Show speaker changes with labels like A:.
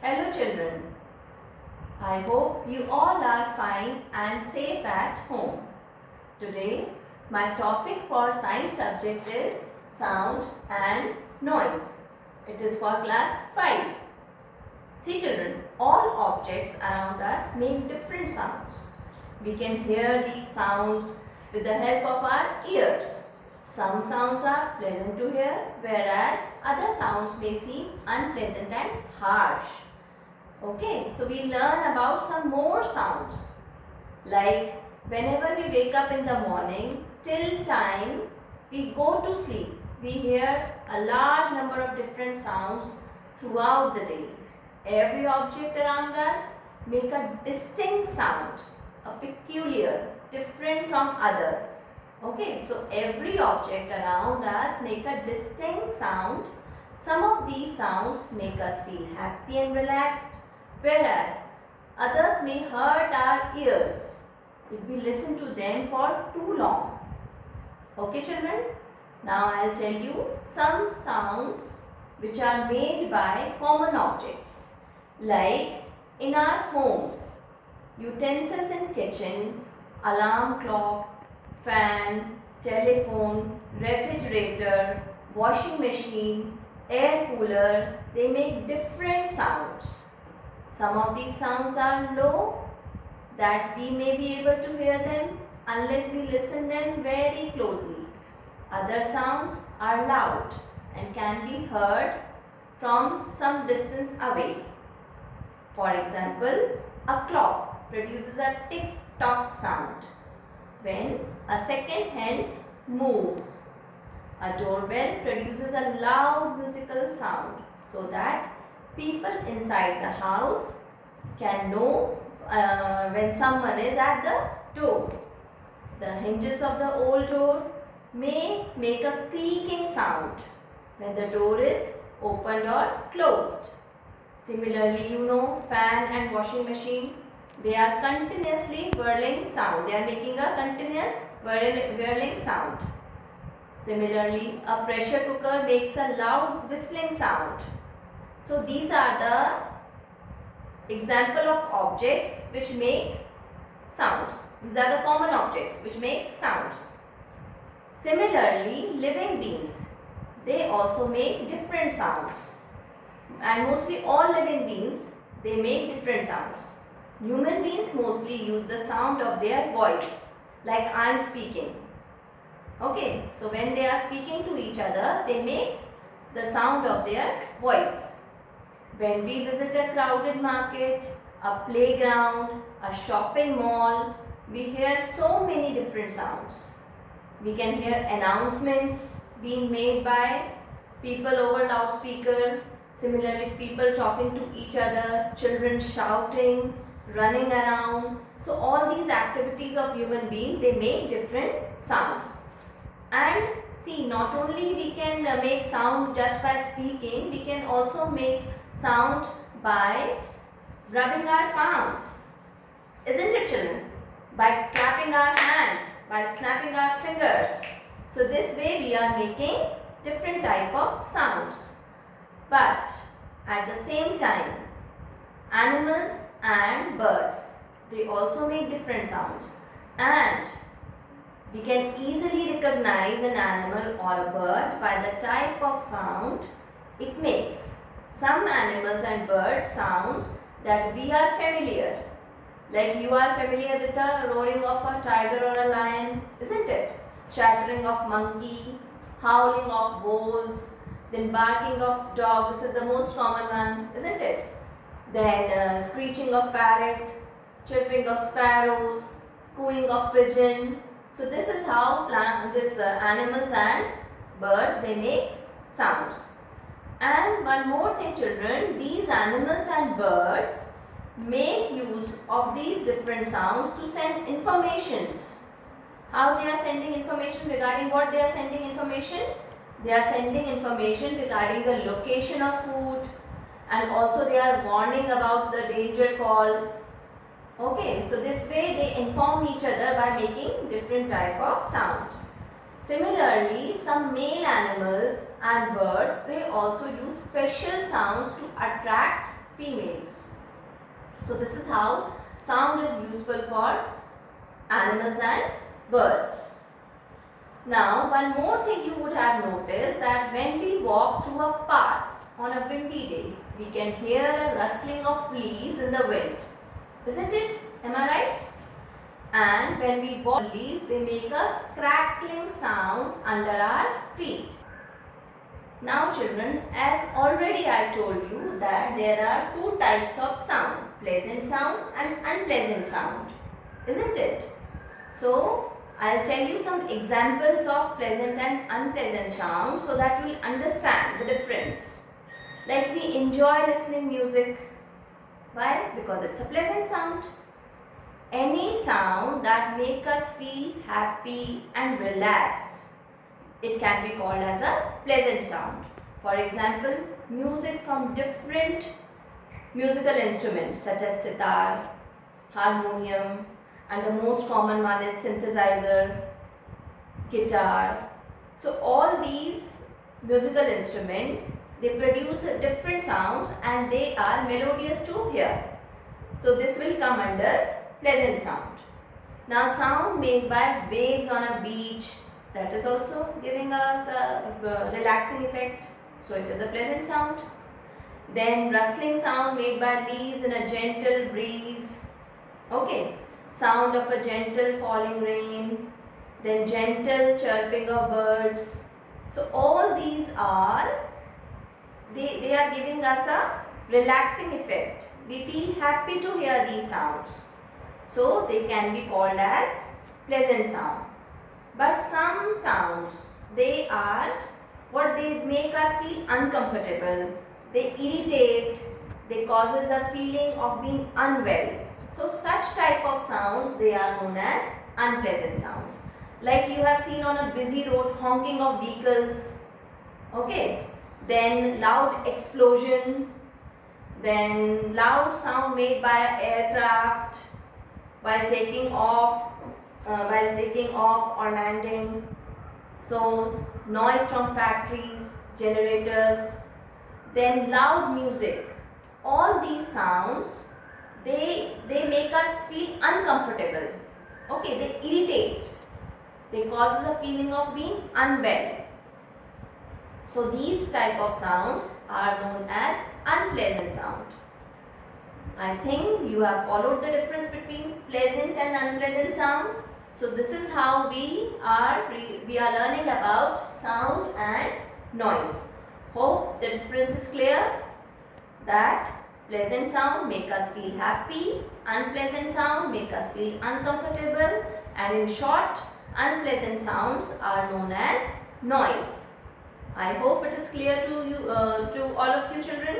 A: Hello children, I hope you all are fine and safe at home. Today my topic for science subject is sound and noise. It is for class 5. See children, all objects around us make different sounds. We can hear these sounds with the help of our ears. Some sounds are pleasant to hear, whereas other sounds may seem unpleasant and harsh. Okay, so we learn about some more sounds. Like whenever we wake up in the morning till time we go to sleep, we hear a large number of different sounds throughout the day. Every object around us make a distinct sound, a peculiar, different from others. Okay, so every object around us make a distinct sound. Some of these sounds make us feel happy and relaxed, whereas others may hurt our ears if we listen to them for too long. Okay children, now I'll tell you some sounds which are made by common objects, like in our homes, utensils in kitchen, alarm clock, fan, telephone, refrigerator, washing machine, air cooler, they make different sounds. Some of these sounds are low, that we may be able to hear them unless we listen them very closely. Other sounds are loud and can be heard from some distance away. For example, a clock produces a tick-tock sound when a second hands moves. A doorbell produces a loud musical sound so that people inside the house can know when someone is at the door. The hinges of the old door may make a creaking sound when the door is opened or closed. Similarly, fan and washing machine, they are continuously whirling sound. They are making a continuous whirling sound. Similarly, a pressure cooker makes a loud whistling sound. So these are the example of objects which make sounds. These are the common objects which make sounds. Similarly, living beings, they also make different sounds. And mostly all living beings, they make different sounds. Human beings mostly use the sound of their voice, like I am speaking. Okay, so when they are speaking to each other, they make the sound of their voice. When we visit a crowded market, a playground, a shopping mall, we hear so many different sounds. We can hear announcements being made by people over loudspeaker. Similarly, people talking to each other, children shouting, running around. So all these activities of human being, they make different sounds. And see, not only we can make sound just by speaking, we can also make sound by rubbing our palms. Isn't it children? By clapping our hands, by snapping our fingers. So this way we are making different type of sounds. But at the same time, animals and birds, they also make different sounds. And we can easily recognize an animal or a bird by the type of sound it makes. Some animals and birds sounds that we are familiar. Like you are familiar with the roaring of a tiger or a lion, isn't it? Chattering of monkey, howling of wolves, then barking of dog, this is the most common one, isn't it? Then screeching of parrot, chirping of sparrows, cooing of pigeon. So this is how animals and birds, they make sounds. And one more thing children, these animals and birds make use of these different sounds to send informations. How they are sending information? Regarding what they are sending information? They are sending information regarding the location of food, and also they are warning about the danger call. Okay, so this way they inform each other by making different type of sounds. Similarly, some male animals and birds, they also use special sounds to attract female. So this is how sound is useful for animals and birds. Now, one more thing you would have noticed, that when we walk through a park on a windy day, we can hear a rustling of leaves in the wind. Isn't it? Am I right? And when we walk leaves, they make a crackling sound under our feet. Now children, as already I told you that there are two types of sound, pleasant sound and unpleasant sound. Isn't it? So, I'll tell you some examples of pleasant and unpleasant sounds so that you will understand the difference. Like we enjoy listening music. Why? Because it's a pleasant sound. Any sound that makes us feel happy and relaxed, it can be called as a pleasant sound. For example, music from different musical instruments such as sitar, harmonium, and the most common one is synthesizer, guitar. So all these musical instruments, they produce different sounds and they are melodious to hear. So this will come under pleasant sound. Now sound made by waves on a beach, that is also giving us a relaxing effect. So it is a pleasant sound. Then rustling sound made by leaves in a gentle breeze. Okay. Sound of a gentle falling rain. Then gentle chirping of birds. So all these are, they are giving us a relaxing effect. We feel happy to hear these sounds. So they can be called as pleasant sound. But some sounds, they are what they make us feel uncomfortable. They irritate, they causes a feeling of being unwell. So such type of sounds, they are known as unpleasant sounds. Like you have seen on a busy road, honking of vehicles. Okay. Then loud explosion. Then loud sound made by an aircraft while taking off or landing. So noise from factories, generators. Then loud music. All these sounds, they make us feel uncomfortable. Okay, they irritate. They cause a feeling of being unwell. So these type of sounds are known as unpleasant sound. I think you have followed the difference between pleasant and unpleasant sound. So this is how we are learning about sound and noise. Hope the difference is clear, that pleasant sound make us feel happy, unpleasant sound make us feel uncomfortable, and in short, unpleasant sounds are known as noise. I hope it is clear to you, to all of you children.